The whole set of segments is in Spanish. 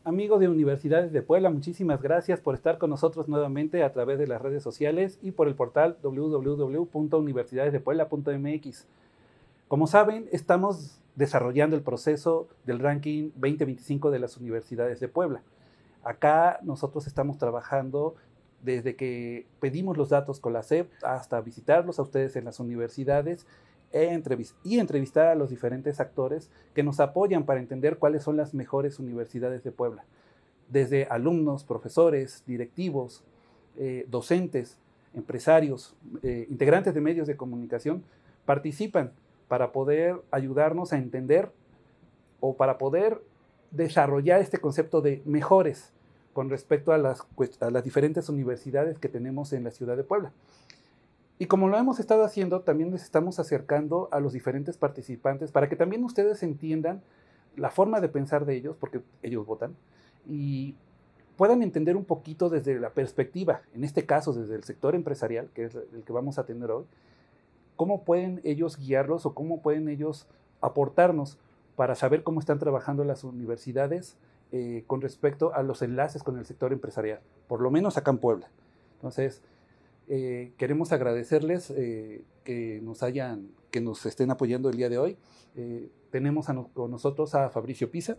Amigos de Universidades de Puebla, muchísimas gracias por estar con nosotros nuevamente a través de las redes sociales y por el portal www.universidadesdepuebla.mx. Como saben, estamos desarrollando el proceso del ranking 2025 de las universidades de Puebla. Acá nosotros estamos trabajando desde que pedimos los datos con la SEP hasta visitarlos a ustedes en las universidades y entrevistar a los diferentes actores que nos apoyan para entender cuáles son las mejores universidades de Puebla. Desde alumnos, profesores, directivos, docentes, empresarios, integrantes de medios de comunicación, participan para poder ayudarnos a entender o para poder desarrollar este concepto de mejores con respecto a las diferentes universidades que tenemos en la ciudad de Puebla. Y como lo hemos estado haciendo, también les estamos acercando a los diferentes participantes para que también ustedes entiendan la forma de pensar de ellos, porque ellos votan, y puedan entender un poquito desde la perspectiva, en este caso desde el sector empresarial, que es el que vamos a tener hoy, cómo pueden ellos guiarlos o cómo pueden ellos aportarnos para saber cómo están trabajando las universidades con respecto a los enlaces con el sector empresarial, por lo menos acá en Puebla. Entonces, queremos agradecerles que nos estén apoyando el día de hoy. Tenemos con nosotros a Fabricio Pisa,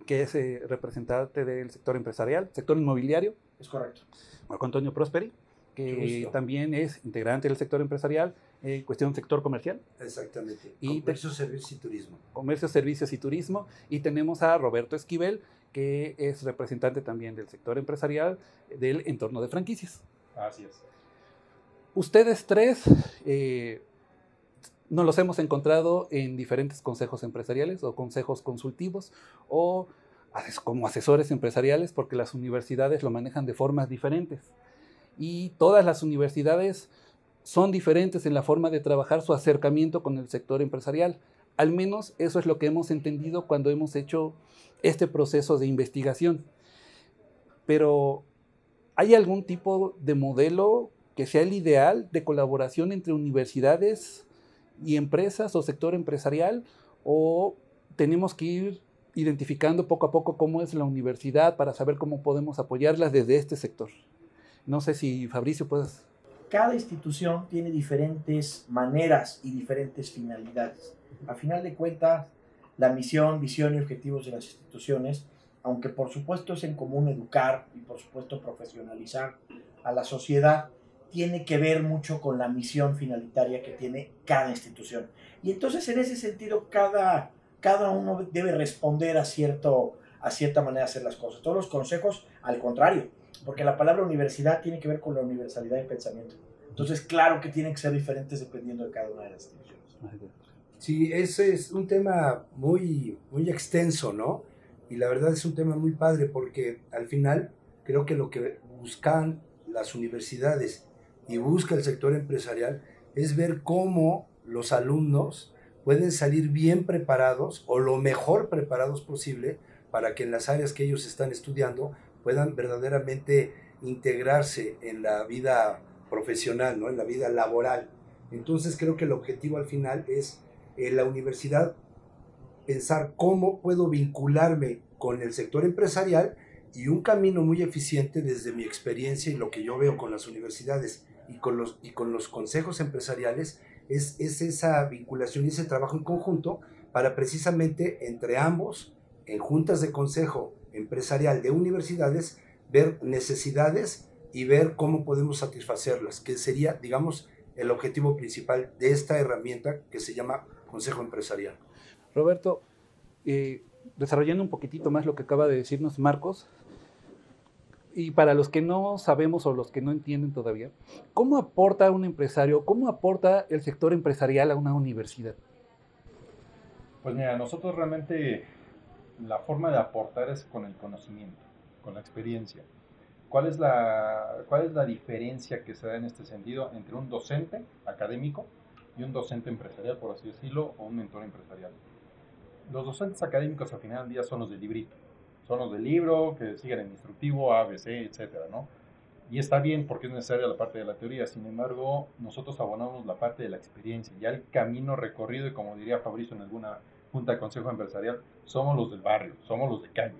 que es representante del sector empresarial, sector inmobiliario. Es correcto. Marco Antonio Prosperi, que también es integrante del sector empresarial, cuestión sector comercial. Exactamente. Comercio, servicios y turismo. Comercio, servicios y turismo. Y tenemos a Roberto Esquivel, que es representante también del sector empresarial del entorno de franquicias. Así es. Ustedes tres nos los hemos encontrado en diferentes consejos empresariales o consejos consultivos o como asesores empresariales, porque las universidades lo manejan de formas diferentes. Y todas las universidades son diferentes en la forma de trabajar su acercamiento con el sector empresarial. Al menos eso es lo que hemos entendido cuando hemos hecho este proceso de investigación. Pero ¿hay algún tipo de modelo que sea el ideal de colaboración entre universidades y empresas o sector empresarial? ¿O tenemos que ir identificando poco a poco cómo es la universidad para saber cómo podemos apoyarlas desde este sector? No sé si Fabricio puedes... Cada institución tiene diferentes maneras y diferentes finalidades. A final de cuentas, la misión, visión y objetivos de las instituciones, aunque por supuesto es en común educar y por supuesto profesionalizar a la sociedad, tiene que ver mucho con la misión finalitaria que tiene cada institución. Y entonces en ese sentido cada uno debe responder a cierta manera de hacer las cosas. Todos los consejos, al contrario, porque la palabra universidad tiene que ver con la universalidad del pensamiento. Entonces, claro que tienen que ser diferentes dependiendo de cada una de las instituciones. Sí, ese es un tema muy, muy extenso, ¿no? Y la verdad es un tema muy padre porque al final creo que lo que buscan las universidades y busca el sector empresarial es ver cómo los alumnos pueden salir bien preparados o lo mejor preparados posible para que en las áreas que ellos están estudiando puedan verdaderamente integrarse en la vida profesional, ¿no? En la vida laboral. Entonces creo que el objetivo al final es la universidad pensar cómo puedo vincularme con el sector empresarial, y un camino muy eficiente desde mi experiencia y lo que yo veo con las universidades y con los consejos empresariales es esa vinculación y ese trabajo en conjunto para precisamente entre ambos, en juntas de consejo empresarial de universidades, ver necesidades y ver cómo podemos satisfacerlas, que sería, digamos, el objetivo principal de esta herramienta que se llama Consejo Empresarial. Roberto, desarrollando un poquitito más lo que acaba de decirnos Marcos, y para los que no sabemos o los que no entienden todavía, ¿cómo aporta un empresario, cómo aporta el sector empresarial a una universidad? Pues mira, nosotros realmente la forma de aportar es con el conocimiento, con la experiencia. ¿Cuál es la diferencia que se da en este sentido entre un docente académico y un docente empresarial, por así decirlo, o un mentor empresarial? Los docentes académicos al final del día son los del librito, son los del libro que siguen el instructivo A, B, C, etcétera, ¿no? Y está bien porque es necesaria la parte de la teoría, sin embargo, nosotros abonamos la parte de la experiencia, ya el camino recorrido, y como diría Fabricio en alguna junta de consejo empresarial, somos los del barrio, somos los de calle,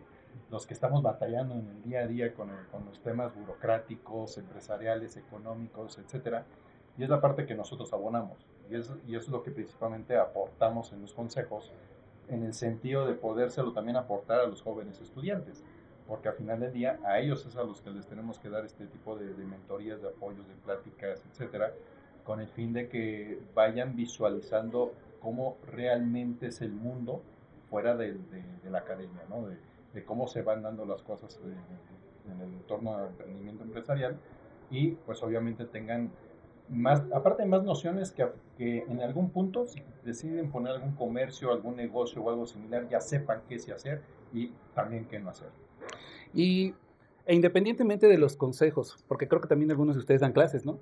los que estamos batallando en el día a día con los temas burocráticos, empresariales, económicos, etcétera, y es la parte que nosotros abonamos, y eso es lo que principalmente aportamos en los consejos, en el sentido de podérselo también aportar a los jóvenes estudiantes, porque al final del día a ellos es a los que les tenemos que dar este tipo de mentorías, de apoyos, de pláticas, etcétera, con el fin de que vayan visualizando cómo realmente es el mundo fuera de la academia, ¿no? De cómo se van dando las cosas en el entorno del emprendimiento empresarial, y pues obviamente tengan más, aparte más nociones que en algún punto, si deciden poner algún comercio, algún negocio o algo similar, ya sepan qué sí hacer y también qué no hacer. E independientemente de los consejos, porque creo que también algunos de ustedes dan clases, ¿no?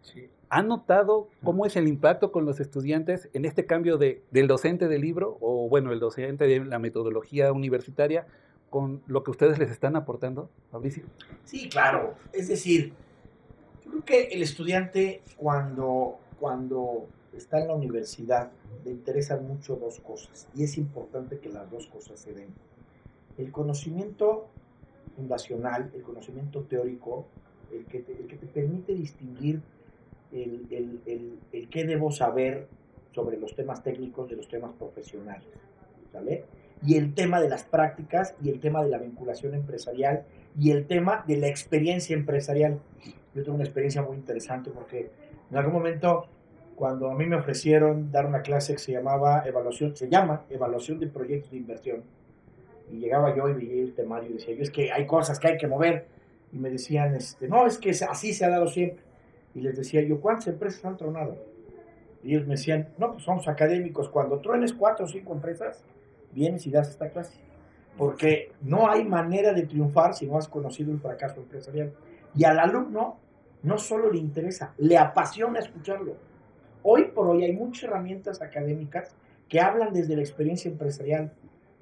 Sí. ¿Han notado cómo es el impacto con los estudiantes en este cambio del docente del libro, o bueno, el docente de la metodología universitaria, con lo que ustedes les están aportando, Fabricio? Sí, claro. Es decir, yo creo que el estudiante cuando está en la universidad le interesan mucho dos cosas, y es importante que las dos cosas se den. El conocimiento fundacional, el conocimiento teórico, el que te permite distinguir el qué debo saber sobre los temas técnicos de los temas profesionales, ¿vale? Y el tema de las prácticas, y el tema de la vinculación empresarial, y el tema de la experiencia empresarial. Yo tengo una experiencia muy interesante porque en algún momento, cuando a mí me ofrecieron dar una clase que se llama Evaluación de Proyectos de Inversión, y llegaba yo y veía el temario y decía yo, es que hay cosas que hay que mover, y me decían, no, es que así se ha dado siempre. Y les decía yo, ¿cuántas empresas han tronado? Y ellos me decían, no, pues somos académicos, cuando truenes 4 o 5 empresas, vienes y das esta clase. Porque no hay manera de triunfar si no has conocido el fracaso empresarial. Y al alumno no solo le interesa, le apasiona escucharlo. Hoy por hoy hay muchas herramientas académicas que hablan desde la experiencia empresarial.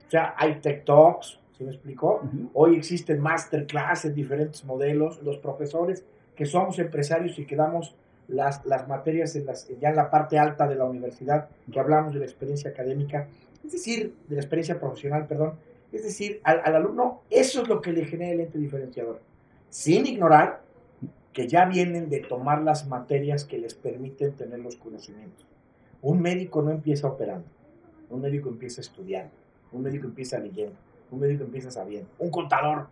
O sea, hay Tech Talks, ¿sí me explicó? Hoy existen masterclass en diferentes modelos. Los profesores que somos empresarios y que damos las materias ya en la parte alta de la universidad, que hablamos de la experiencia académica, es decir, de la experiencia profesional, perdón, es decir, al alumno eso es lo que le genera el ente diferenciador, sin ignorar que ya vienen de tomar las materias que les permiten tener los conocimientos. Un médico no empieza operando, un médico empieza estudiando, un médico empieza leyendo, un médico empieza sabiendo, un contador,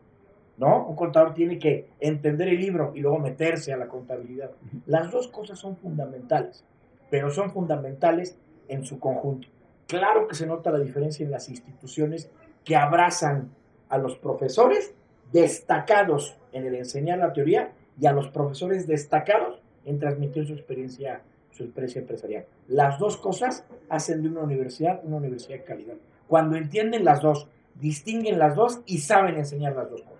¿no? Un contador tiene que entender el libro y luego meterse a la contabilidad. Las dos cosas son fundamentales, pero son fundamentales en su conjunto. Claro que se nota la diferencia en las instituciones que abrazan a los profesores destacados en el enseñar la teoría y a los profesores destacados en transmitir su experiencia empresarial. Las dos cosas hacen de una universidad de calidad. Cuando entienden las dos, distinguen las dos y saben enseñar las dos cosas.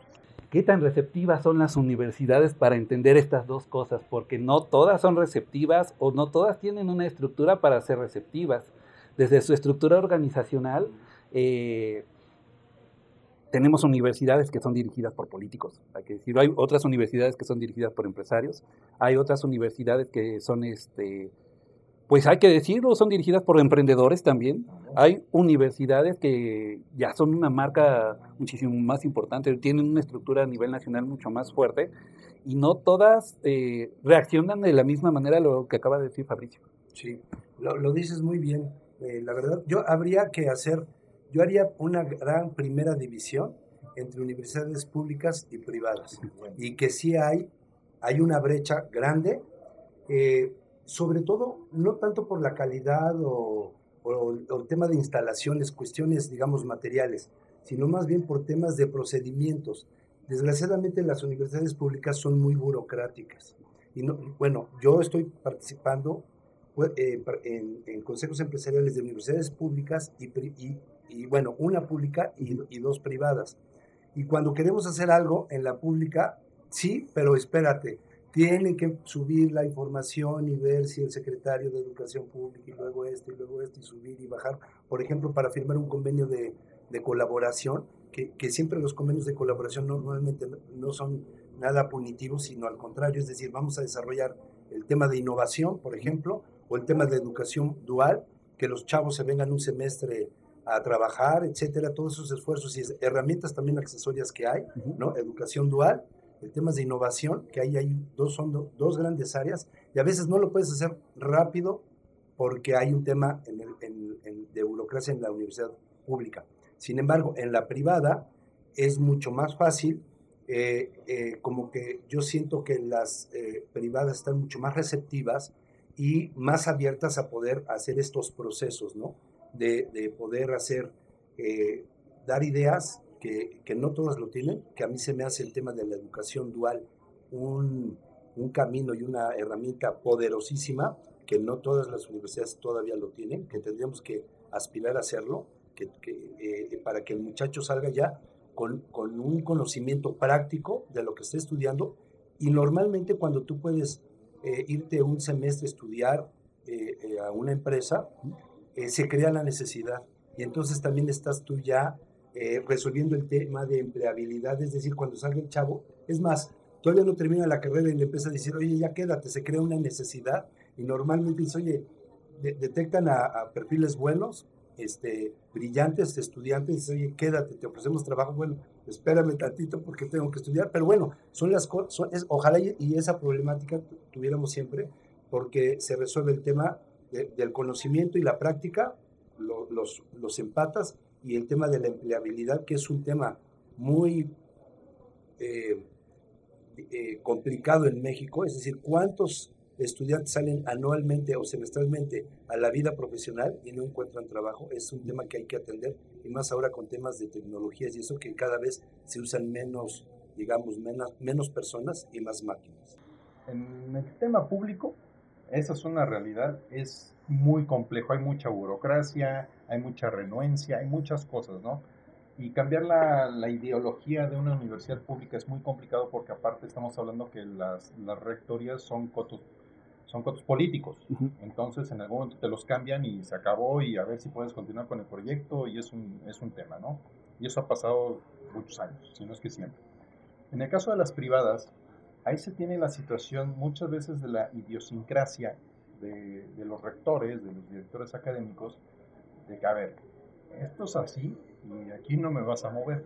¿Qué tan receptivas son las universidades para entender estas dos cosas? Porque no todas son receptivas, o no todas tienen una estructura para ser receptivas. Desde su estructura organizacional, tenemos universidades que son dirigidas por políticos, hay que decirlo. Hay otras universidades que son dirigidas por empresarios. Hay otras universidades que son, pues hay que decirlo, son dirigidas por emprendedores también. Hay universidades que ya son una marca muchísimo más importante, tienen una estructura a nivel nacional mucho más fuerte, y no todas reaccionan de la misma manera a lo que acaba de decir Fabricio. Sí, lo dices muy bien. La verdad, yo haría yo haría una gran primera división entre universidades públicas y privadas, y que sí hay una brecha grande, sobre todo no tanto por la calidad o el tema de instalaciones, cuestiones, digamos, materiales, sino más bien por temas de procedimientos. Desgraciadamente las universidades públicas son muy burocráticas. Y no, bueno, yo estoy participando en consejos empresariales de universidades públicas y bueno, una pública y dos privadas. Y cuando queremos hacer algo en la pública, sí, pero espérate, tienen que subir la información y ver si el secretario de Educación Pública y luego y subir y bajar, por ejemplo, para firmar un convenio de colaboración, que siempre los convenios de colaboración normalmente no son nada punitivo, sino al contrario, es decir, vamos a desarrollar el tema de innovación, por ejemplo, o el tema de educación dual, que los chavos se vengan un semestre a trabajar, etcétera, todos esos esfuerzos y herramientas también accesorias que hay, ¿no? Educación dual, el tema de innovación, que ahí hay son dos grandes áreas, y a veces no lo puedes hacer rápido porque hay un tema de burocracia en la universidad pública. Sin embargo, en la privada es mucho más fácil, como que yo siento que las privadas están mucho más receptivas y más abiertas a poder hacer estos procesos, ¿no? De poder hacer, dar ideas que no todas lo tienen, que a mí se me hace el tema de la educación dual un camino y una herramienta poderosísima, que no todas las universidades todavía lo tienen, que tendríamos que aspirar a hacerlo, para que el muchacho salga ya con un conocimiento práctico de lo que está estudiando, y normalmente cuando tú puedes irte un semestre a estudiar a una empresa, se crea la necesidad, y entonces también estás tú ya resolviendo el tema de empleabilidad, es decir, cuando salga el chavo, es más, todavía no termina la carrera y le empieza a decir, oye, ya quédate, se crea una necesidad, y normalmente dice, oye, detectan a perfiles buenos, brillantes estudiantes, y dice, oye, quédate, te ofrecemos trabajo, bueno, espérame tantito porque tengo que estudiar, pero bueno, son las cosas, ojalá y esa problemática tuviéramos siempre, porque se resuelve el tema del conocimiento y la práctica, los empatas, y el tema de la empleabilidad, que es un tema muy complicado en México, es decir, ¿cuántos estudiantes salen anualmente o semestralmente a la vida profesional y no encuentran trabajo? Es un tema que hay que atender, y más ahora con temas de tecnologías y eso, que cada vez se usan menos, digamos, menos personas y más máquinas. En el tema público, esa es una realidad, es muy complejo, hay mucha burocracia, hay mucha renuencia, hay muchas cosas, ¿no? Y cambiar la ideología de una universidad pública es muy complicado, porque aparte estamos hablando que las rectorías son cotos políticos. Entonces en algún momento te los cambian y se acabó, y a ver si puedes continuar con el proyecto, y es un tema, ¿no? Y eso ha pasado muchos años, si no es que siempre. En el caso de las privadas, ahí se tiene la situación muchas veces de la idiosincrasia de los rectores, de los directores académicos, de que, a ver, esto es así y aquí no me vas a mover.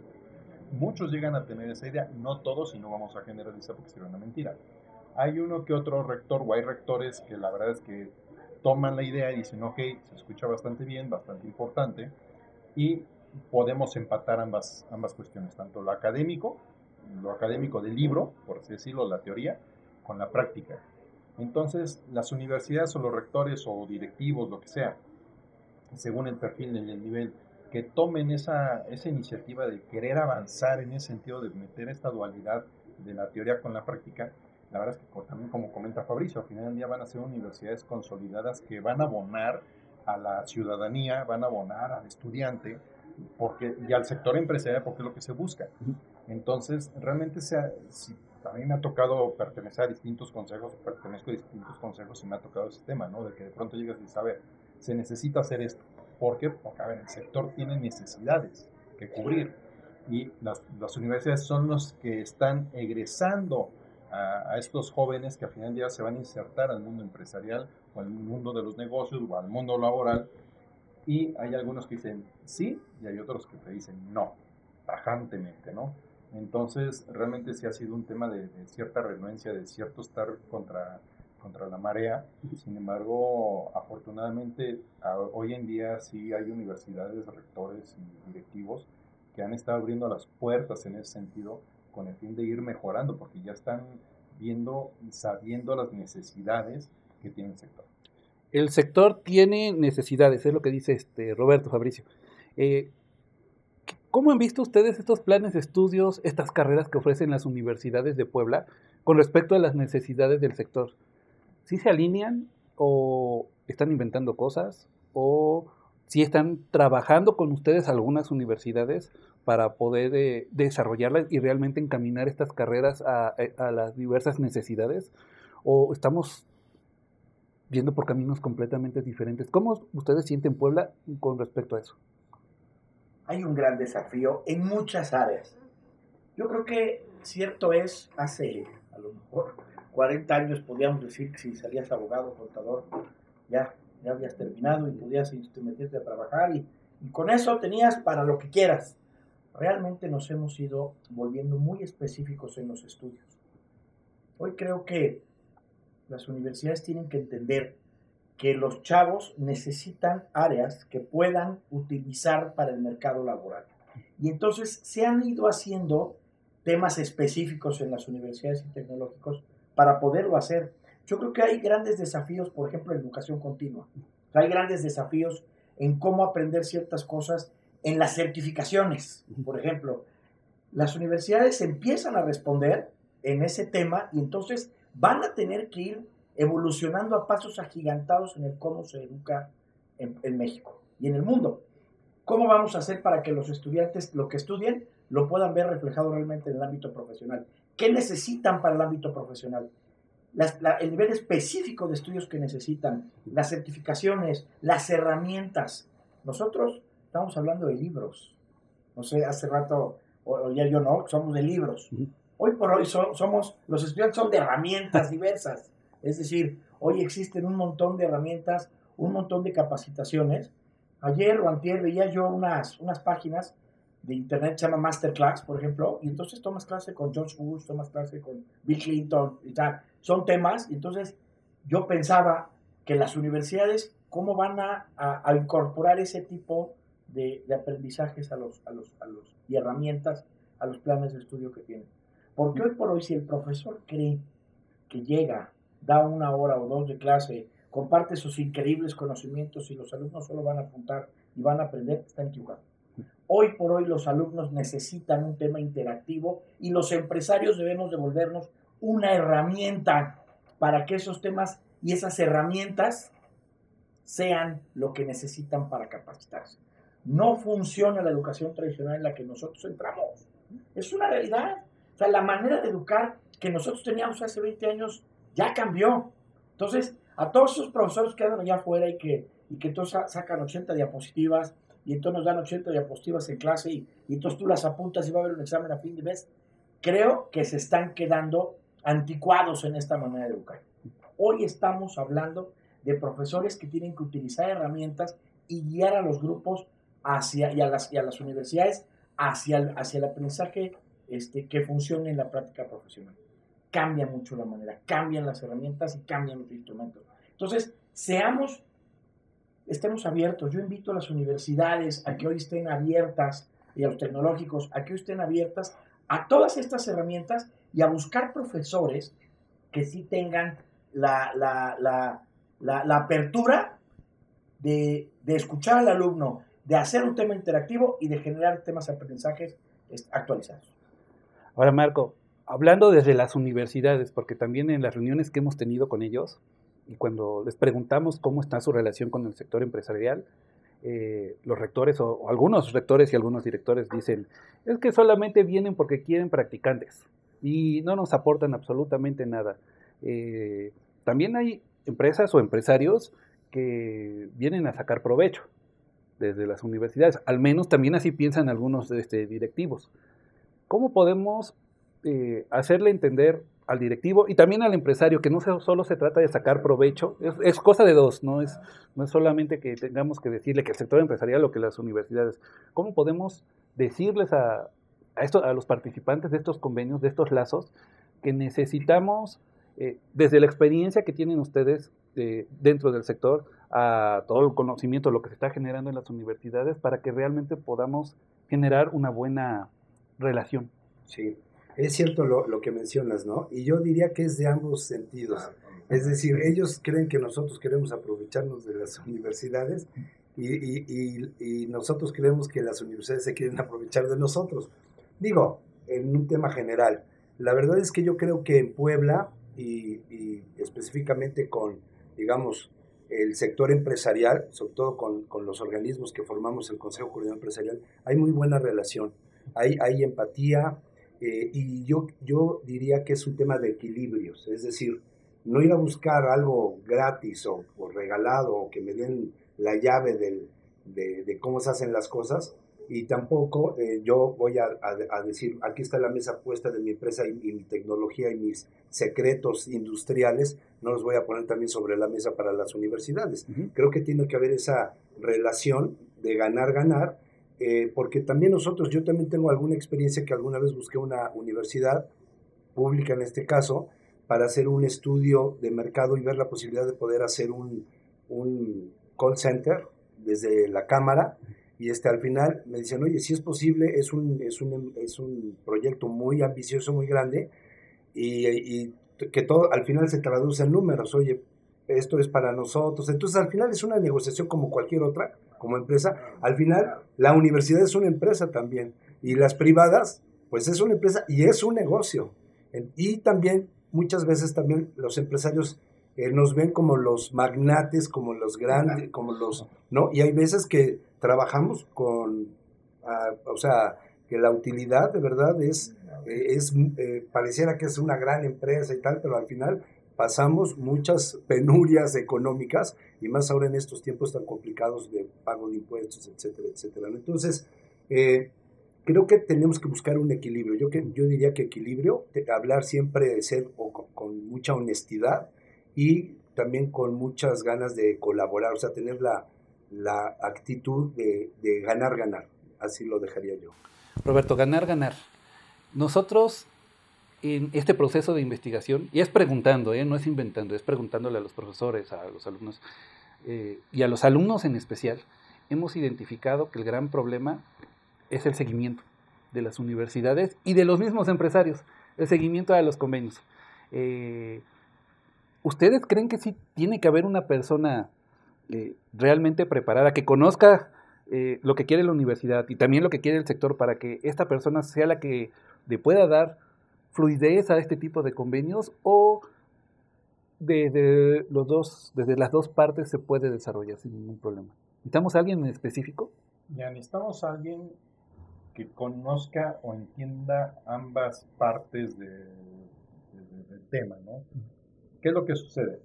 Muchos llegan a tener esa idea, no todos, y no vamos a generalizar porque sería una mentira. Hay uno que otro rector, o hay rectores que la verdad es que toman la idea y dicen, ok, se escucha bastante bien, bastante importante, y podemos empatar ambas cuestiones, tanto lo académico del libro, por así decirlo, la teoría, con la práctica. Entonces, las universidades o los rectores o directivos, lo que sea, según el perfil y el nivel, que tomen esa iniciativa de querer avanzar en ese sentido, de meter esta dualidad de la teoría con la práctica, la verdad es que también, como comenta Fabricio, al final del día van a ser universidades consolidadas que van a abonar a la ciudadanía, van a abonar al estudiante y al sector empresarial, porque es lo que se busca. Entonces, realmente si a mí me ha tocado pertenecer a distintos consejos, pertenezco a distintos consejos, y me ha tocado ese tema, ¿no? De que de pronto llegas y dices, a ver, se necesita hacer esto. ¿Por qué? Porque, a ver, el sector tiene necesidades que cubrir, y las universidades son los que están egresando a estos jóvenes que al final del día se van a insertar al mundo empresarial, o al mundo de los negocios, o al mundo laboral, y hay algunos que dicen sí, y hay otros que te dicen no, tajantemente, ¿no? Entonces, realmente sí ha sido un tema de cierta renuencia, de cierto estar contra la marea. Sin embargo, afortunadamente, hoy en día sí hay universidades, rectores y directivos que han estado abriendo las puertas en ese sentido, con el fin de ir mejorando, porque ya están viendo y sabiendo las necesidades que tiene el sector. El sector tiene necesidades, es lo que dice Roberto, Fabricio. ¿Cómo han visto ustedes estos planes de estudios, estas carreras que ofrecen las universidades de Puebla con respecto a las necesidades del sector? ¿Sí se alinean o están inventando cosas? ¿O sí están trabajando con ustedes algunas universidades para poder desarrollarlas y realmente encaminar estas carreras a las diversas necesidades? ¿O estamos yendo por caminos completamente diferentes? ¿Cómo ustedes sienten Puebla con respecto a eso? Hay un gran desafío en muchas áreas. Yo creo que cierto es, hace a lo mejor 40 años podíamos decir que si salías abogado, contador, ya habías terminado y podías meterte a trabajar y con eso tenías para lo que quieras. Realmente nos hemos ido volviendo muy específicos en los estudios. Hoy creo que las universidades tienen que entender que los chavos necesitan áreas que puedan utilizar para el mercado laboral. Y entonces se han ido haciendo temas específicos en las universidades y tecnológicos para poderlo hacer. Yo creo que hay grandes desafíos, por ejemplo, en educación continua. Hay grandes desafíos en cómo aprender ciertas cosas en las certificaciones. Por ejemplo, las universidades empiezan a responder en ese tema y entonces van a tener que ir evolucionando a pasos agigantados en el cómo se educa en México y en el mundo. ¿Cómo vamos a hacer para que los estudiantes lo que estudien lo puedan ver reflejado realmente en el ámbito profesional? ¿Qué necesitan para el ámbito profesional? El nivel específico de estudios que necesitan, las certificaciones, las herramientas. Nosotros estamos hablando de libros. No sé, hace rato, o ya yo no, somos de libros. Hoy por hoy los estudiantes son de herramientas diversas. Es decir, hoy existen un montón de herramientas, un montón de capacitaciones. Ayer o antier veía yo unas páginas de internet que se llama Masterclass, por ejemplo, y entonces tomas clase con George Bush, tomas clase con Bill Clinton y tal. Son temas, y entonces yo pensaba que las universidades, ¿cómo van a incorporar ese tipo de aprendizajes y herramientas a los planes de estudio que tienen? Porque hoy por hoy, si el profesor cree que llega, da 1 hora o 2 de clase, comparte sus increíbles conocimientos y los alumnos solo van a apuntar y van a aprender, está equivocado. Hoy por hoy los alumnos necesitan un tema interactivo y los empresarios debemos devolvernos una herramienta para que esos temas y esas herramientas sean lo que necesitan para capacitarse. No funciona la educación tradicional en la que nosotros entramos. Es una realidad. O sea, la manera de educar que nosotros teníamos hace 20 años ya cambió. Entonces, a todos esos profesores que andan allá afuera y que entonces sacan 80 diapositivas y entonces nos dan 80 diapositivas en clase y entonces tú las apuntas y va a haber un examen a fin de mes, creo que se están quedando anticuados en esta manera de educar. Hoy estamos hablando de profesores que tienen que utilizar herramientas y guiar a los grupos y a las universidades hacia el aprendizaje que funcione en la práctica profesional. Cambia mucho la manera, cambian las herramientas y cambian los instrumentos. Entonces, estemos abiertos. Yo invito a las universidades a que hoy estén abiertas y a los tecnológicos a que hoy estén abiertas a todas estas herramientas y a buscar profesores que sí tengan la apertura de escuchar al alumno, de hacer un tema interactivo y de generar temas de aprendizajes actualizados. Ahora, Marco, hablando desde las universidades, porque también en las reuniones que hemos tenido con ellos, y cuando les preguntamos cómo está su relación con el sector empresarial, los rectores o algunos rectores y algunos directores dicen, es que solamente vienen porque quieren practicantes y no nos aportan absolutamente nada. También hay empresas o empresarios que vienen a sacar provecho desde las universidades, al menos también así piensan algunos directivos. ¿Cómo podemos hacerle entender al directivo y también al empresario que no solo se trata de sacar provecho, es cosa de dos, no es solamente que tengamos que decirle que el sector empresarial o que las universidades? ¿Cómo podemos decirles a los participantes de estos convenios, de estos lazos, que necesitamos, desde la experiencia que tienen ustedes dentro del sector, a todo el conocimiento, lo que se está generando en las universidades, para que realmente podamos generar una buena relación? Sí. Es cierto lo que mencionas, ¿no? Y yo diría que es de ambos sentidos. Es decir, ellos creen que nosotros queremos aprovecharnos de las universidades y nosotros creemos que las universidades se quieren aprovechar de nosotros. Digo, en un tema general, la verdad es que yo creo que en Puebla y específicamente con, digamos, el sector empresarial, sobre todo con los organismos que formamos el Consejo Coordinador Empresarial, hay muy buena relación, hay empatía. Y yo diría que es un tema de equilibrios, es decir, no ir a buscar algo gratis o regalado o que me den la llave de cómo se hacen las cosas, y tampoco yo voy a decir, aquí está la mesa puesta de mi empresa y mi tecnología y mis secretos industriales, no los voy a poner también sobre la mesa para las universidades. Ujú. Creo que tiene que haber esa relación de ganar, porque también nosotros, yo también tengo alguna experiencia que alguna vez busqué una universidad pública en este caso, para hacer un estudio de mercado y ver la posibilidad de poder hacer un call center desde la cámara. Y al final me dicen, oye, si es posible, es un proyecto muy ambicioso, muy grande, y que todo al final se traduce en números. Oye, esto es para nosotros. Entonces, al final es una negociación como cualquier otra, como empresa. Al final, la universidad es una empresa también. Y las privadas, pues es una empresa y es un negocio. Y también, muchas veces también los empresarios nos ven como los magnates, como los grandes, como los, ¿no? Y hay veces que trabajamos con, o sea, que la utilidad de verdad pareciera que es una gran empresa y tal, pero al final pasamos muchas penurias económicas y más ahora en estos tiempos tan complicados de pago de impuestos, etcétera, etcétera. Entonces, creo que tenemos que buscar un equilibrio. Yo diría que equilibrio, hablar siempre de ser con mucha honestidad y también con muchas ganas de colaborar, o sea, tener la actitud de ganar. Así lo dejaría yo. Roberto, ganar. Nosotros en este proceso de investigación, y es preguntando, no es inventando, es preguntándole a los profesores, a los alumnos, y a los alumnos en especial, hemos identificado que el gran problema es el seguimiento de las universidades y de los mismos empresarios, el seguimiento a los convenios. ¿Ustedes creen que sí tiene que haber una persona realmente preparada, que conozca lo que quiere la universidad y también lo que quiere el sector para que esta persona sea la que le pueda dar fluidez a este tipo de convenios, o desde las dos partes se puede desarrollar sin ningún problema? ¿Necesitamos a alguien en específico? Ya necesitamos a alguien que conozca o entienda ambas partes del tema, ¿no? ¿Qué es lo que sucede?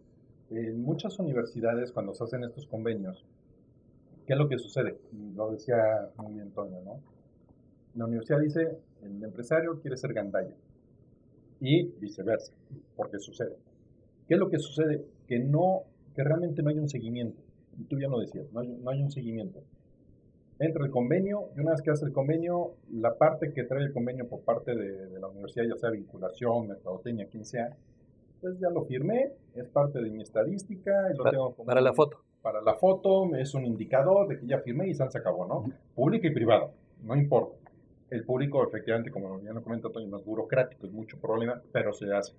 En muchas universidades, cuando se hacen estos convenios, ¿qué es lo que sucede? Lo decía muy bien Antonio, ¿no? La universidad dice, el empresario quiere ser gandalla, y viceversa, porque sucede. ¿Qué es lo que sucede? Que realmente no hay un seguimiento. Y tú ya lo decías, no hay un seguimiento. Entra el convenio, y una vez que hace el convenio, la parte que trae el convenio por parte de la universidad, ya sea vinculación, mercadotecnia, quien sea, pues ya lo firmé, es parte de mi estadística, y lo tengo como para la foto. Para la foto, es un indicador de que ya firmé y se acabó, ¿no? Público y privado, no importa. El público, efectivamente, como ya lo comenta Antonio, no es burocrático, es mucho problema, pero se hace.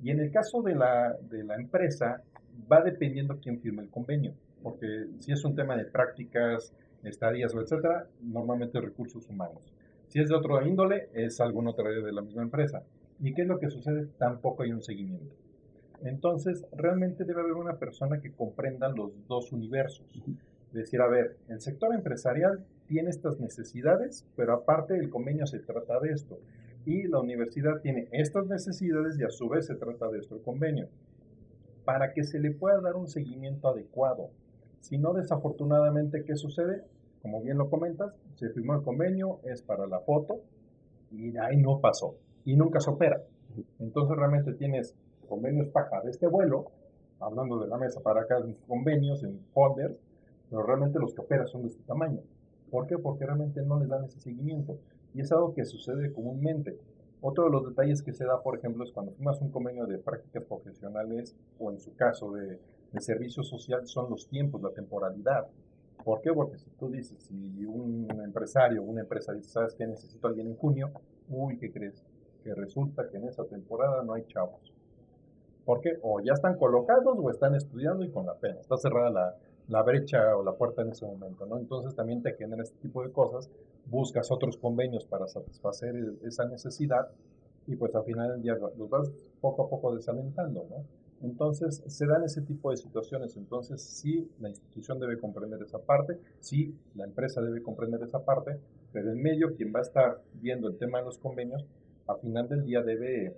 Y en el caso de la empresa, va dependiendo quién firme el convenio, porque si es un tema de prácticas, estadías o etcétera, normalmente recursos humanos. Si es de otro índole, es algún otro de la misma empresa. ¿Y qué es lo que sucede? Tampoco hay un seguimiento. Entonces, realmente debe haber una persona que comprenda los dos universos. Es decir, a ver, el sector empresarial tiene estas necesidades, pero aparte el convenio se trata de esto. Y la universidad tiene estas necesidades y a su vez se trata de esto el convenio. Para que se le pueda dar un seguimiento adecuado. Si no, desafortunadamente, ¿qué sucede? Como bien lo comentas, se firmó el convenio, es para la foto, y ahí no pasó. Y nunca se opera. Entonces realmente tienes convenios paja de este vuelo, hablando de la mesa para acá, en convenios, en folders, pero realmente los que operan son de este tamaño. ¿Por qué? Porque realmente no les dan ese seguimiento. Y es algo que sucede comúnmente. Otro de los detalles que se da, por ejemplo, es cuando firmas un convenio de prácticas profesionales o en su caso de servicio social, son los tiempos, la temporalidad. ¿Por qué? Porque si tú dices, si un empresario o una empresa dice, ¿sabes qué? Necesito a alguien en junio, uy, ¿qué crees? Que resulta que en esa temporada no hay chavos. ¿Por qué? O ya están colocados o están estudiando y con la pena. Está cerrada la brecha o la puerta en ese momento, ¿no? Entonces también te genera este tipo de cosas, buscas otros convenios para satisfacer esa necesidad y pues al final del día los vas poco a poco desalentando, ¿no? Entonces se dan ese tipo de situaciones. Entonces sí, la institución debe comprender esa parte, sí, la empresa debe comprender esa parte, pero en medio quien va a estar viendo el tema de los convenios, al final del día debe,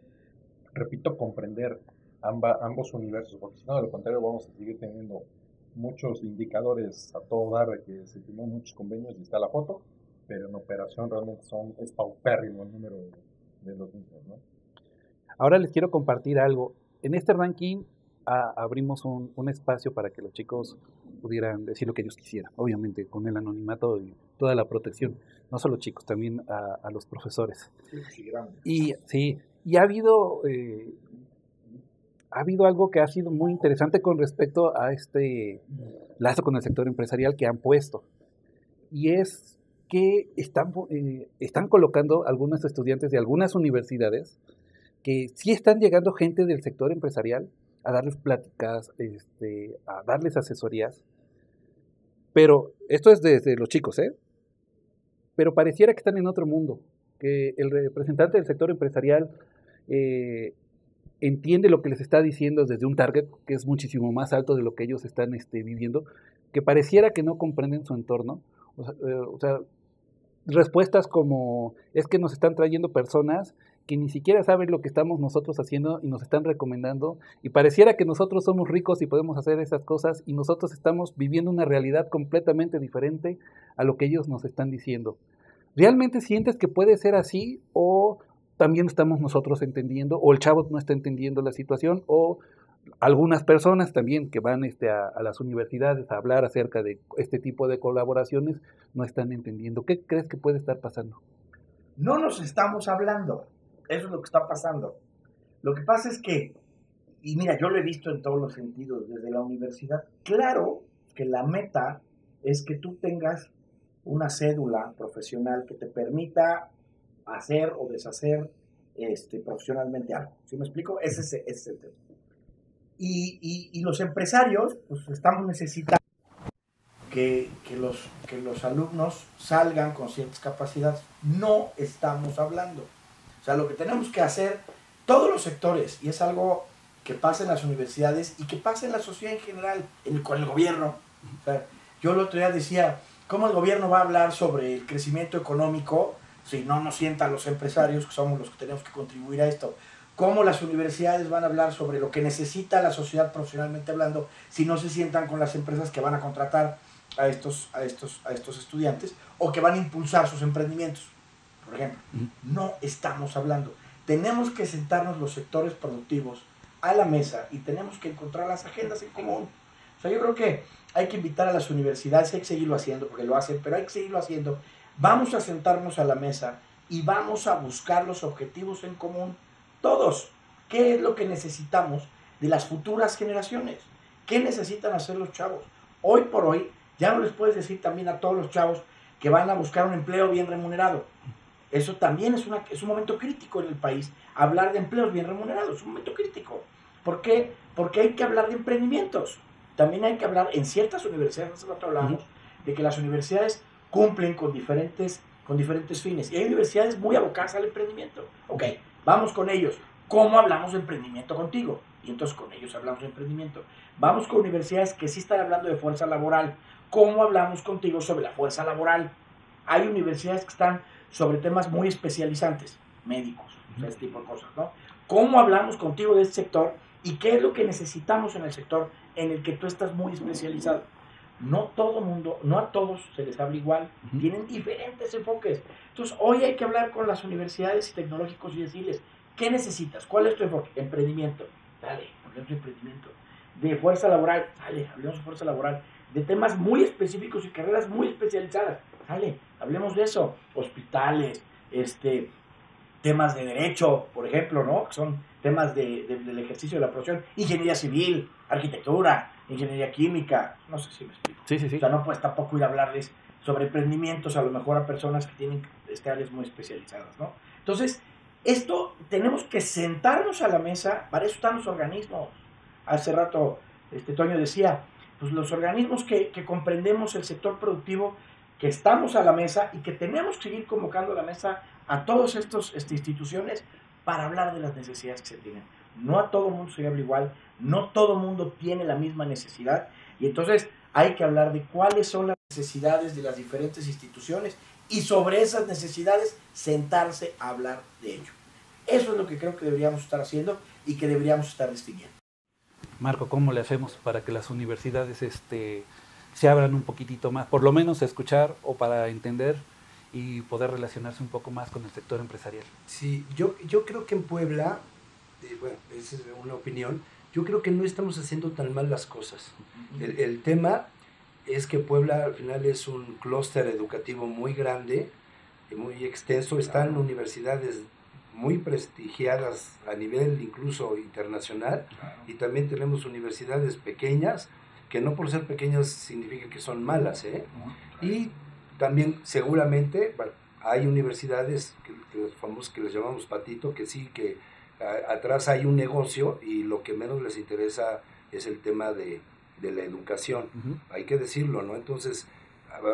repito, comprender ambos universos, porque si no, de lo contrario vamos a seguir teniendo muchos indicadores a todo dar de que se firmó muchos convenios y está la foto, pero en operación realmente es paupérrimo el número de los mismos, ¿no? Ahora les quiero compartir algo. En este ranking abrimos un espacio para que los chicos pudieran decir lo que ellos quisieran, obviamente con el anonimato y toda la protección, no solo chicos, también a los profesores. Y sí, y ha habido algo que ha sido muy interesante con respecto a este lazo con el sector empresarial que han puesto, y es que están colocando algunos estudiantes de algunas universidades que sí están llegando gente del sector empresarial a darles pláticas, a darles asesorías, pero esto es desde los chicos, pero pareciera que están en otro mundo, que el representante del sector empresarial entiende lo que les está diciendo desde un target que es muchísimo más alto de lo que ellos están viviendo, que pareciera que no comprenden su entorno. O sea, respuestas como, es que nos están trayendo personas que ni siquiera saben lo que estamos nosotros haciendo y nos están recomendando, y pareciera que nosotros somos ricos y podemos hacer esas cosas, y nosotros estamos viviendo una realidad completamente diferente a lo que ellos nos están diciendo. ¿Realmente sientes que puede ser así, o también estamos nosotros entendiendo, o el chavo no está entendiendo la situación, o algunas personas también que van a las universidades a hablar acerca de este tipo de colaboraciones no están entendiendo? ¿Qué crees que puede estar pasando? No nos estamos hablando. Eso es lo que está pasando. Lo que pasa es que, y mira, yo lo he visto en todos los sentidos desde la universidad, claro que la meta es que tú tengas una cédula profesional que te permita hacer o deshacer profesionalmente algo. ¿Sí me explico? Ese es el tema. Y los empresarios, pues estamos necesitando que los alumnos salgan con ciertas capacidades. No estamos hablando. O sea, lo que tenemos que hacer, todos los sectores, y es algo que pasa en las universidades y que pasa en la sociedad en general, con el gobierno. O sea, yo el otro día decía, ¿cómo el gobierno va a hablar sobre el crecimiento económico si no nos sientan los empresarios, que somos los que tenemos que contribuir a esto? ¿Cómo las universidades van a hablar sobre lo que necesita la sociedad profesionalmente hablando si no se sientan con las empresas que van a contratar a estos estudiantes o que van a impulsar sus emprendimientos? Por ejemplo, no estamos hablando. Tenemos que sentarnos los sectores productivos a la mesa y tenemos que encontrar las agendas en común. O sea, yo creo que hay que invitar a las universidades, hay que seguirlo haciendo porque lo hacen, pero hay que seguirlo haciendo. Vamos a sentarnos a la mesa y vamos a buscar los objetivos en común. Todos. ¿Qué es lo que necesitamos de las futuras generaciones? ¿Qué necesitan hacer los chavos? Hoy por hoy, ya no les puedes decir también a todos los chavos que van a buscar un empleo bien remunerado. Eso también es un momento crítico en el país. Hablar de empleos bien remunerados es un momento crítico. ¿Por qué? Porque hay que hablar de emprendimientos. También hay que hablar, en ciertas universidades, hace rato hablamos, de que las universidades cumplen con diferentes fines. Y hay universidades muy abocadas al emprendimiento. Ok, vamos con ellos. ¿Cómo hablamos de emprendimiento contigo? Y entonces con ellos hablamos de emprendimiento. Vamos con universidades que sí están hablando de fuerza laboral. ¿Cómo hablamos contigo sobre la fuerza laboral? Hay universidades que están sobre temas muy especializantes, médicos, o sea, ese tipo de cosas, ¿no? ¿Cómo hablamos contigo de este sector y qué es lo que necesitamos en el sector en el que tú estás muy especializado? No todo mundo, no a todos se les habla igual, tienen diferentes enfoques. Entonces, hoy hay que hablar con las universidades y tecnológicos y decirles, ¿qué necesitas? ¿Cuál es tu enfoque? Emprendimiento. Dale, hablemos de emprendimiento. De fuerza laboral. Dale, hablemos de fuerza laboral. De temas muy específicos y carreras muy especializadas. Dale, hablemos de eso. Hospitales, temas de derecho, por ejemplo, ¿no? Que son temas del ejercicio de la profesión. Ingeniería civil, arquitectura, ingeniería química. No sé si me explico. Sí. O sea, no puedes tampoco ir a hablarles sobre emprendimientos a lo mejor a personas que tienen áreas muy especializadas, ¿no? Entonces, esto tenemos que sentarnos a la mesa, para eso están los organismos. Hace rato Toño decía, pues los organismos que comprendemos el sector productivo, que estamos a la mesa y que tenemos que seguir convocando a la mesa a todas estas instituciones para hablar de las necesidades que se tienen. No a todo mundo se habla igual, no todo mundo tiene la misma necesidad, y entonces hay que hablar de cuáles son las necesidades de las diferentes instituciones y sobre esas necesidades sentarse a hablar de ello. Eso es lo que creo que deberíamos estar haciendo y que deberíamos estar distinguiendo. Marco, ¿cómo le hacemos para que las universidades se abran un poquitito más, por lo menos a escuchar o para entender y poder relacionarse un poco más con el sector empresarial. Sí, yo creo que en Puebla, bueno, esa es una opinión, yo creo que no estamos haciendo tan mal las cosas. El tema es que Puebla al final es un clúster educativo muy grande, muy extenso, están universidades muy prestigiadas a nivel incluso internacional, y también tenemos universidades pequeñas, que no por ser pequeñas significa que son malas, ¿eh? Y también seguramente, bueno, hay universidades que les llamamos patito, que sí, que atrás hay un negocio y lo que menos les interesa es el tema de la educación. Hay que decirlo, ¿no? Entonces,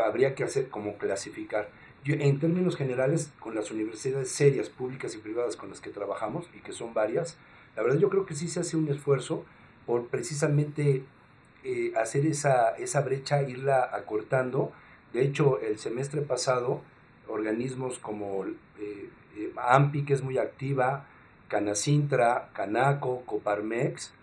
habría que hacer como clasificar. Yo, en términos generales, con las universidades serias, públicas y privadas con las que trabajamos, y que son varias, la verdad yo creo que sí se hace un esfuerzo por precisamente hacer esa brecha, irla acortando. De hecho, el semestre pasado, organismos como AMPI, que es muy activa, Canacintra, Canaco, Coparmex,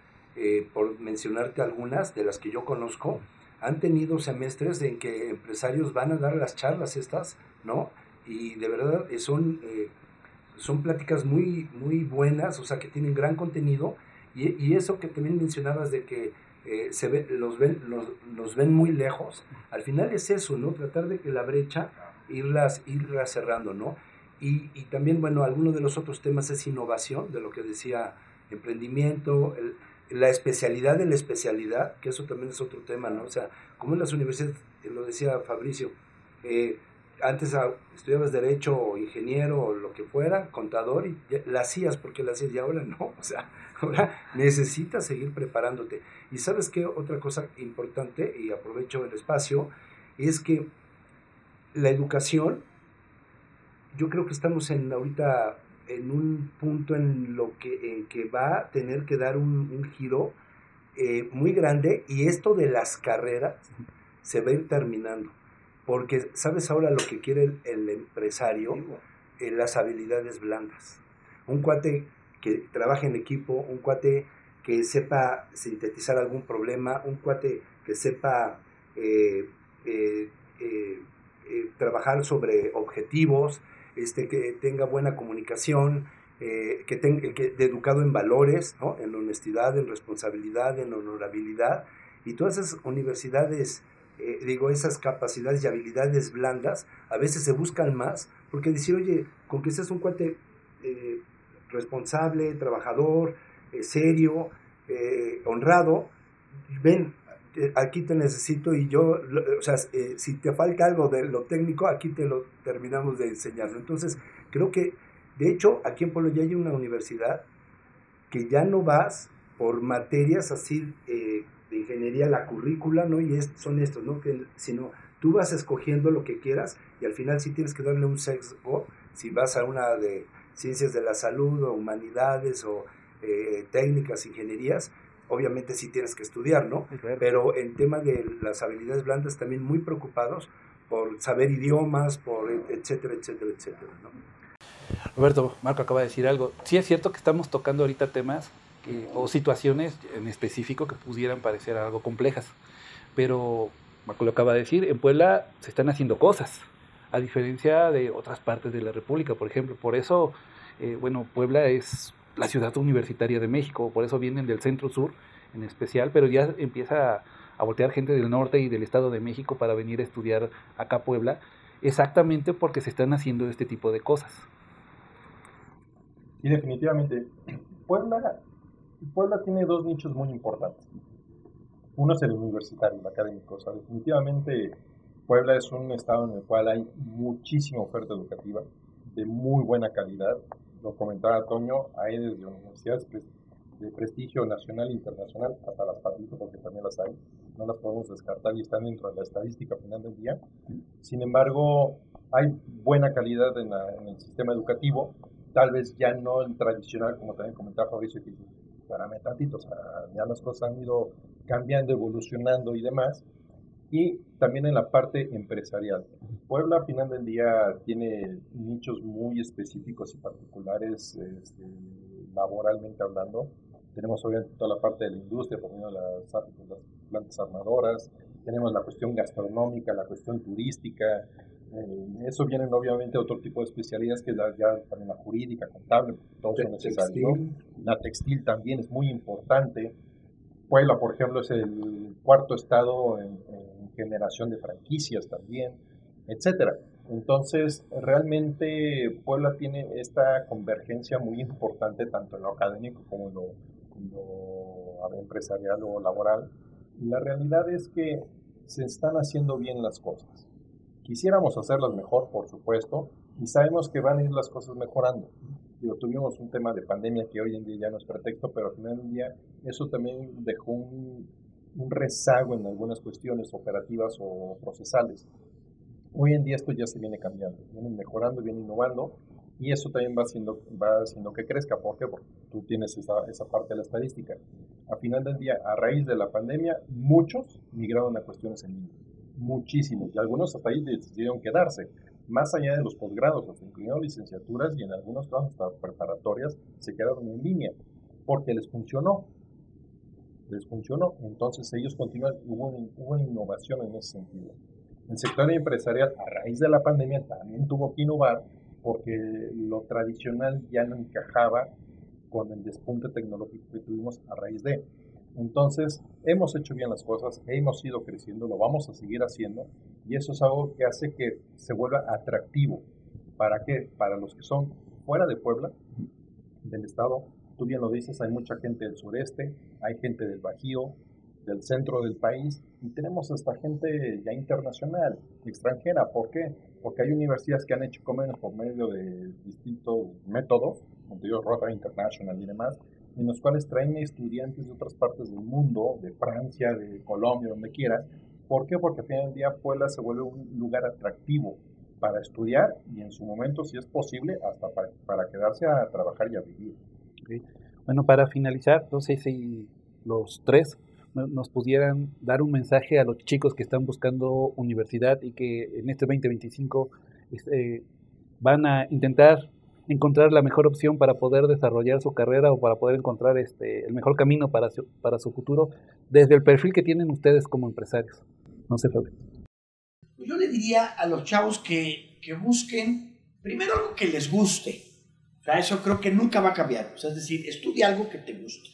por mencionarte algunas de las que yo conozco, han tenido semestres en que empresarios van a dar las charlas estas, ¿no? Y de verdad son pláticas muy, muy buenas, o sea, que tienen gran contenido, y eso que también mencionabas de que los ven muy lejos, al final es eso, ¿no? Tratar de que la brecha irla cerrando, ¿no? Y también, bueno, alguno de los otros temas es innovación, de lo que decía, emprendimiento, la especialidad de la especialidad, que eso también es otro tema, ¿no? O sea, como en las universidades, lo decía Fabricio, antes estudiabas derecho o ingeniero o lo que fuera, contador, y la hacías porque la hacías, y ahora no, o sea, ahora necesitas seguir preparándote. Y ¿sabes qué? Otra cosa importante, y aprovecho el espacio, es que la educación, yo creo que estamos ahorita en un punto en que va a tener que dar un giro muy grande, y esto de las carreras se va a ir terminando, porque sabes ahora lo que quiere el empresario, las habilidades blandas, un cuate que trabaje en equipo, un cuate que sepa sintetizar algún problema, un cuate que sepa trabajar sobre objetivos, que tenga buena comunicación, que educado en valores, ¿no? En honestidad, en responsabilidad, en honorabilidad, y todas esas universidades, esas capacidades y habilidades blandas, a veces se buscan más, porque decir, oye, con que seas un cuate responsable, trabajador, serio, honrado, ven, aquí te necesito, y yo, o sea, si te falta algo de lo técnico, aquí te lo terminamos de enseñar. Entonces, creo que, de hecho, aquí en Puebla ya hay una universidad que ya no vas por materias así de ingeniería, la currícula, ¿no? Y son estos, ¿no? Sino tú vas escogiendo lo que quieras, y al final sí tienes que darle un sesgo, si vas a una de ciencias de la salud o humanidades o técnicas, ingenierías, obviamente sí tienes que estudiar, ¿no? Claro. Pero en tema de las habilidades blandas también muy preocupados por saber idiomas, por etcétera, etcétera, etcétera, ¿no? Roberto, Marco acaba de decir algo. Sí es cierto que estamos tocando ahorita temas o situaciones en específico que pudieran parecer algo complejas, pero Marco lo acaba de decir, en Puebla se están haciendo cosas, a diferencia de otras partes de la República, por ejemplo. Por eso, Puebla es la ciudad universitaria de México, por eso vienen del centro sur en especial, pero ya empieza a voltear gente del norte y del Estado de México para venir a estudiar acá a Puebla, exactamente porque se están haciendo este tipo de cosas. Y definitivamente, Puebla tiene dos nichos muy importantes. Uno es el universitario, el académico. O sea, definitivamente Puebla es un estado en el cual hay muchísima oferta educativa de muy buena calidad. Lo comentaba Toño, hay desde universidades de prestigio nacional e internacional hasta las patito, porque también las hay. No las podemos descartar y están dentro de la estadística al final del día. Sin embargo, hay buena calidad en el sistema educativo. Tal vez ya no el tradicional, como también comentaba Fabricio, que espérame tantito, o sea, ya las cosas han ido cambiando, evolucionando y demás. Y también en la parte empresarial. Puebla, al final del día, tiene nichos muy específicos y particulares, laboralmente hablando. Tenemos obviamente toda la parte de la industria, por ejemplo, las plantas armadoras, tenemos la cuestión gastronómica, la cuestión turística, Eso vienen obviamente otro tipo de especialidades que ya también la jurídica, contable, todos son necesarios, ¿no? La textil también es muy importante. Puebla, por ejemplo, es el cuarto estado en generación de franquicias también, etcétera. Entonces, realmente Puebla tiene esta convergencia muy importante tanto en lo académico como en lo empresarial o laboral. Y la realidad es que se están haciendo bien las cosas. Quisiéramos hacerlas mejor, por supuesto, y sabemos que van a ir las cosas mejorando. Tuvimos un tema de pandemia que hoy en día ya no es pretexto, pero al final del día eso también dejó un rezago en algunas cuestiones operativas o procesales. Hoy en día esto ya se viene cambiando, viene mejorando, viene innovando, y eso también va haciendo que crezca. ¿Por qué? Porque tú tienes esa parte de la estadística. A final del día, a raíz de la pandemia, muchos migraron a cuestiones en línea. Muchísimos, y algunos hasta ahí decidieron quedarse, más allá de los posgrados, hasta incluyendo licenciaturas y en algunos casos hasta preparatorias, se quedaron en línea, porque les funcionó, entonces ellos continúan, hubo una innovación en ese sentido. El sector empresarial, a raíz de la pandemia, también tuvo que innovar, porque lo tradicional ya no encajaba con el despunte tecnológico que tuvimos a raíz de. Entonces, hemos hecho bien las cosas, hemos ido creciendo, lo vamos a seguir haciendo, y eso es algo que hace que se vuelva atractivo. ¿Para qué? Para los que son fuera de Puebla, del estado. Tú bien lo dices, hay mucha gente del sureste, hay gente del Bajío, del centro del país, y tenemos hasta gente ya internacional, extranjera. ¿Por qué? Porque hay universidades que han hecho convenios por medio de distintos métodos, como te digo, Rotary International y demás, en los cuales traen estudiantes de otras partes del mundo, de Francia, de Colombia, donde quieras. ¿Por qué? Porque al final del día Puebla se vuelve un lugar atractivo para estudiar y en su momento, si es posible, hasta para quedarse a trabajar y a vivir. Okay. Bueno, para finalizar, no sé si los tres nos pudieran dar un mensaje a los chicos que están buscando universidad y que en este 2025 van a intentar encontrar la mejor opción para poder desarrollar su carrera o para poder encontrar el mejor camino para su futuro desde el perfil que tienen ustedes como empresarios. No sé, Fabio. Yo le diría a los chavos que busquen primero algo que les guste. O sea, eso creo que nunca va a cambiar. O sea, es decir, estudia algo que te guste,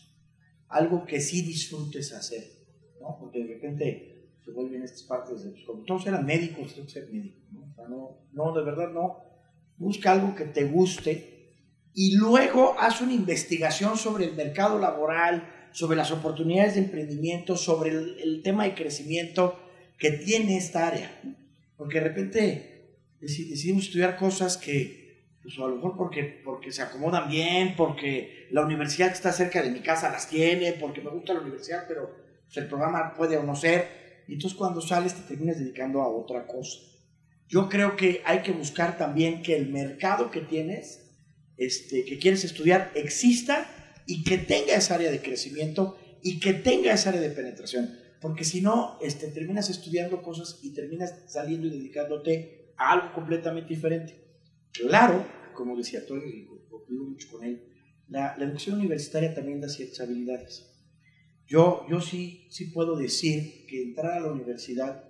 algo que sí disfrutes hacer, ¿no? Porque de repente se vuelven estas partes de, pues, como todos eran médicos, tengo que ser médico, ¿no? O sea, no, de verdad no. Busca algo que te guste y luego haz una investigación sobre el mercado laboral, sobre las oportunidades de emprendimiento, sobre el tema de crecimiento que tiene esta área. Porque de repente decidimos estudiar cosas que, pues a lo mejor porque se acomodan bien, porque la universidad que está cerca de mi casa las tiene, porque me gusta la universidad, pero pues, el programa puede o no ser. Y entonces cuando sales te terminas dedicando a otra cosa. Yo creo que hay que buscar también que el mercado que tienes, que quieres estudiar, exista y que tenga esa área de crecimiento y que tenga esa área de penetración. Porque si no, terminas estudiando cosas y terminas saliendo y dedicándote a algo completamente diferente. Claro, como decía Tony, y convivo mucho con él, la educación universitaria también da ciertas habilidades. Yo sí puedo decir que entrar a la universidad,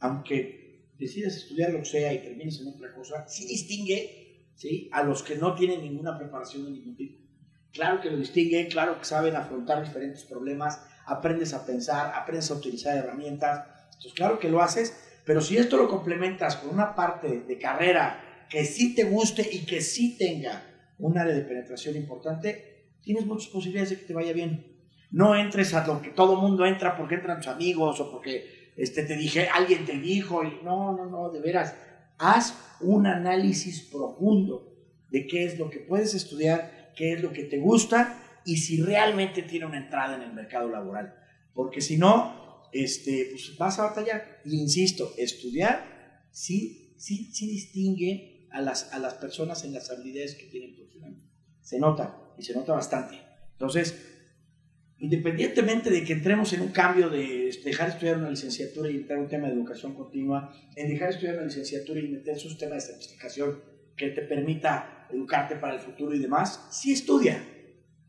aunque decidas estudiar lo que sea y termines en otra cosa, sí distingue, ¿sí?, a los que no tienen ninguna preparación de ningún tipo. Claro que lo distinguen, claro que saben afrontar diferentes problemas, aprendes a pensar, aprendes a utilizar herramientas, entonces claro que lo haces, pero si esto lo complementas con una parte de carrera que sí te guste y que sí tenga un área de penetración importante, tienes muchas posibilidades de que te vaya bien. No entres a lo que todo mundo entra porque entran tus amigos o porque te dije, alguien te dijo, y no, de veras, haz un análisis profundo de qué es lo que puedes estudiar, qué es lo que te gusta y si realmente tiene una entrada en el mercado laboral, porque si no, pues vas a batallar. Y insisto, estudiar sí distingue a las personas en las habilidades que tienen profesionalmente. Se nota, y se nota bastante. Entonces, independientemente de que entremos en un cambio de dejar de estudiar una licenciatura y entrar en un tema de educación continua, en dejar de estudiar una licenciatura y meter sus temas de certificación que te permita educarte para el futuro y demás, sí estudia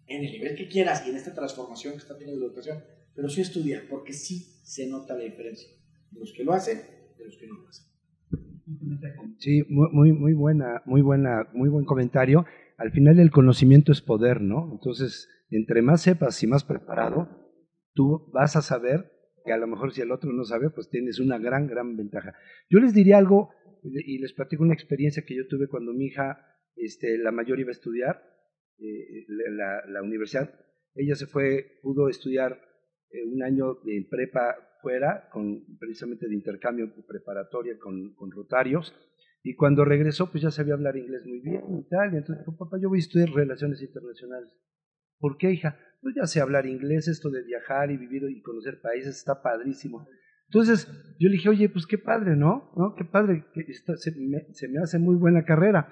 en el nivel que quieras y en esta transformación que está teniendo la educación, pero sí estudia porque sí se nota la diferencia de los que lo hacen y de los que no lo hacen. Sí, muy buen comentario. Al final el conocimiento es poder, ¿no? Entonces, entre más sepas y más preparado, tú vas a saber que a lo mejor si el otro no sabe, pues tienes una gran ventaja. Yo les diría algo, y les platico una experiencia que yo tuve cuando mi hija, la mayor, iba a estudiar la universidad. Ella pudo estudiar un año de prepa fuera, precisamente de intercambio preparatoria con Rotarios, y cuando regresó, pues ya sabía hablar inglés muy bien y tal, y entonces dijo, papá, yo voy a estudiar Relaciones Internacionales. ¿Por qué, hija? Pues ya sé hablar inglés, esto de viajar y vivir y conocer países está padrísimo. Entonces yo le dije, oye, pues qué padre, ¿no? Qué padre, se me hace muy buena carrera.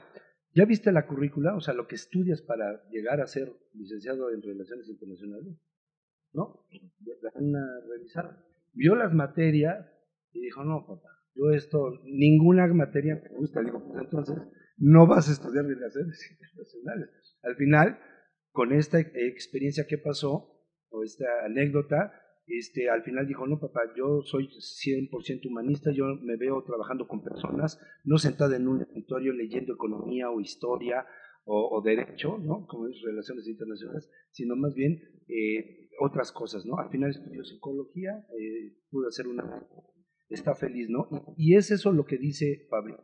¿Ya viste la currícula? O sea, lo que estudias para llegar a ser licenciado en Relaciones Internacionales, ¿no? Una revisada. Vio las materias y dijo, no, papá, yo ninguna materia me gusta. Le digo, pues entonces no vas a estudiar Relaciones Internacionales. Al final, con esta experiencia que pasó, o esta anécdota, al final dijo, no, papá, yo soy 100% humanista, yo me veo trabajando con personas, no sentada en un escritorio leyendo economía o historia o derecho, ¿no? Como es Relaciones Internacionales, sino más bien otras cosas, ¿no? Al final estudió psicología, pudo hacer está feliz, ¿no? Y es eso lo que dice Pablo.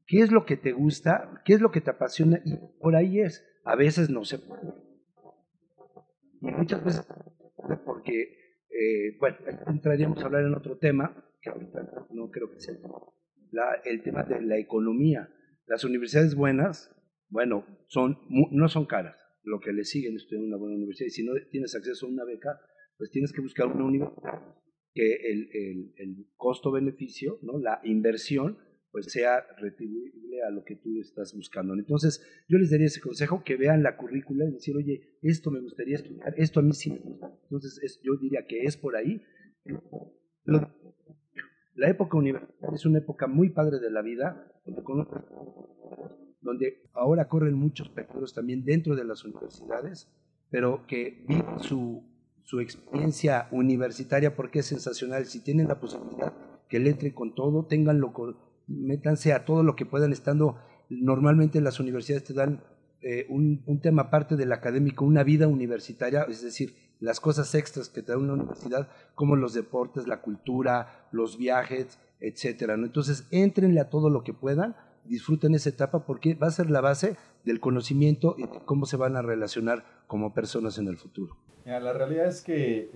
¿Qué es lo que te gusta? ¿Qué es lo que te apasiona? Y por ahí es. A veces no se puede. Y muchas veces porque, bueno, entraríamos a hablar en otro tema, que ahorita no creo que sea el tema de la economía. Las universidades buenas, bueno, no son caras. Lo que le siguen es estudiar una buena universidad. Y si no tienes acceso a una beca, pues tienes que buscar una universidad que el costo-beneficio, ¿no? La inversión, pues sea retribuible a lo que tú estás buscando. Entonces, yo les daría ese consejo, que vean la currícula y decir, oye, esto me gustaría estudiar, esto a mí sí me gusta. Entonces, yo diría que es por ahí. La época universitaria es una época muy padre de la vida, donde ahora corren muchos peligros también dentro de las universidades, pero que viven su experiencia universitaria porque es sensacional. Si tienen la posibilidad, que le entre con todo, métanse a todo lo que puedan, estando. Normalmente las universidades te dan un tema aparte del académico, una vida universitaria, es decir, las cosas extras que te da una universidad, como los deportes, la cultura, los viajes, etcétera, ¿no? Entonces, éntrenle a todo lo que puedan, disfruten esa etapa porque va a ser la base del conocimiento y de cómo se van a relacionar como personas en el futuro. Mira, la realidad es que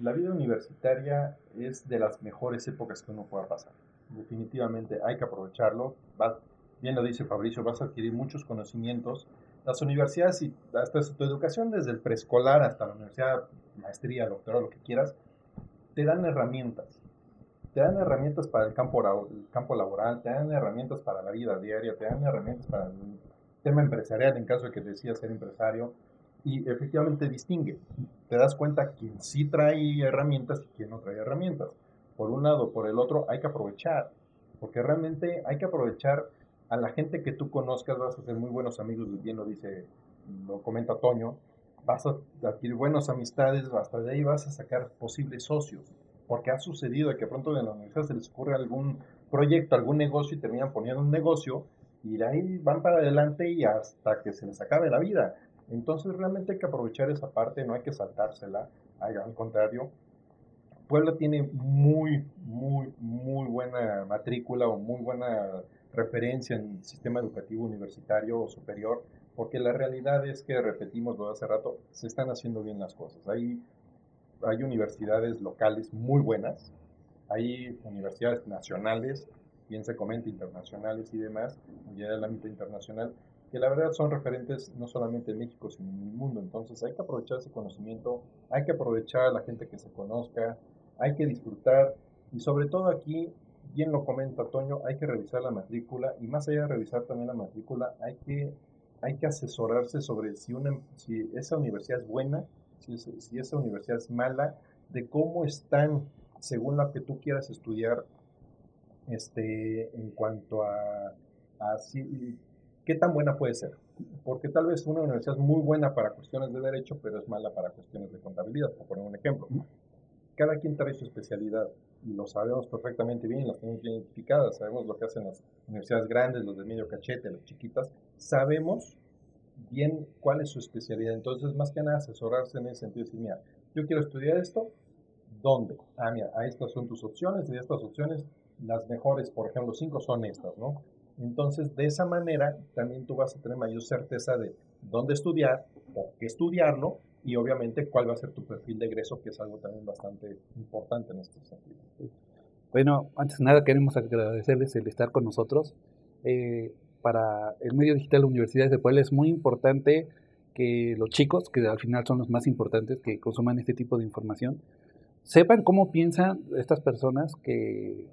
la vida universitaria es de las mejores épocas que uno pueda pasar. Definitivamente hay que aprovecharlo. Bien lo dice Fabricio, vas a adquirir muchos conocimientos. Las universidades y hasta tu educación desde el preescolar hasta la universidad, maestría, doctorado, lo que quieras, te dan herramientas. Te dan herramientas para el campo laboral, te dan herramientas para la vida diaria, te dan herramientas para el tema empresarial en caso de que decidas ser empresario. Y efectivamente distingue. Te das cuenta quién sí trae herramientas y quién no trae herramientas. Por un lado, por el otro, hay que aprovechar. Porque realmente hay que aprovechar a la gente que tú conozcas. Vas a ser muy buenos amigos, bien lo comenta Toño. Vas a adquirir buenas amistades, hasta de ahí vas a sacar posibles socios. Porque ha sucedido que pronto en la universidad se les ocurre algún proyecto, algún negocio y terminan poniendo un negocio y de ahí van para adelante y hasta que se les acabe la vida. Entonces realmente hay que aprovechar esa parte, no hay que saltársela, al contrario. Puebla tiene muy buena matrícula o muy buena referencia en el sistema educativo universitario o superior, porque la realidad es que, repetimos lo de hace rato, se están haciendo bien las cosas. Hay universidades locales muy buenas, hay universidades nacionales, bien se comenta internacionales y demás, ya en el ámbito internacional, que la verdad son referentes no solamente en México, sino en el mundo. Entonces hay que aprovechar ese conocimiento, hay que aprovechar a la gente que se conozca, hay que disfrutar y sobre todo aquí, bien lo comenta Toño, hay que revisar la matrícula y más allá de revisar también la matrícula, hay que asesorarse sobre si esa universidad es buena, si esa universidad es mala, de cómo están según la que tú quieras estudiar, en cuanto a qué tan buena puede ser. Porque tal vez una universidad es muy buena para cuestiones de derecho, pero es mala para cuestiones de contabilidad, por poner un ejemplo. cada quien trae su especialidad y lo sabemos perfectamente bien, las tenemos bien identificadas, sabemos lo que hacen las universidades grandes, los de medio cachete, las chiquitas, sabemos bien cuál es su especialidad. Entonces, más que nada, asesorarse en ese sentido, decir, mira, yo quiero estudiar esto, ¿dónde? Ah, mira, estas son tus opciones, y de estas opciones, las mejores, por ejemplo, 5 son estas, ¿no? Entonces, de esa manera, también tú vas a tener mayor certeza de dónde estudiar, por qué estudiarlo, y obviamente cuál va a ser tu perfil de egreso, que es algo también bastante importante en este sentido. Bueno, antes de nada queremos agradecerles el estar con nosotros. Para el medio digital de Universidades de Puebla es muy importante que los chicos, que al final son los más importantes, que consuman este tipo de información, sepan cómo piensan estas personas que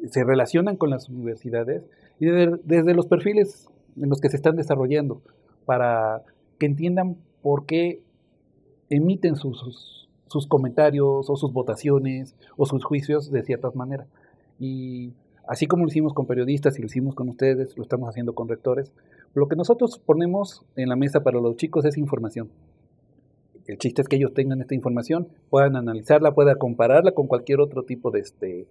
se relacionan con las universidades y desde los perfiles en los que se están desarrollando, para que entiendan por qué emiten sus comentarios o sus votaciones o sus juicios de ciertas maneras. Y así como lo hicimos con periodistas y lo hicimos con ustedes, lo estamos haciendo con rectores, lo que nosotros ponemos en la mesa para los chicos es información. El chiste es que ellos tengan esta información, puedan analizarla, puedan compararla con cualquier otro tipo de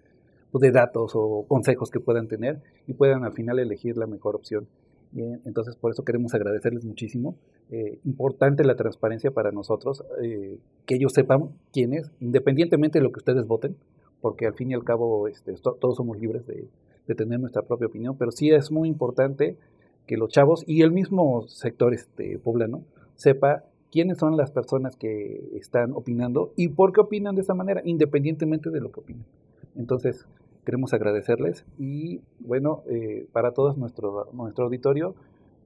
datos o consejos que puedan tener y puedan al final elegir la mejor opción. Bien, entonces por eso queremos agradecerles muchísimo. Importante la transparencia para nosotros, que ellos sepan quién es, independientemente de lo que ustedes voten, porque al fin y al cabo todos somos libres de tener nuestra propia opinión, pero sí es muy importante que los chavos y el mismo sector poblano sepa quiénes son las personas que están opinando y por qué opinan de esa manera, independientemente de lo que opinen. Entonces, queremos agradecerles y, bueno, para todos nuestro auditorio,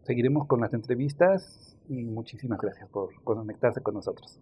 seguiremos con las entrevistas y muchísimas gracias por conectarse con nosotros.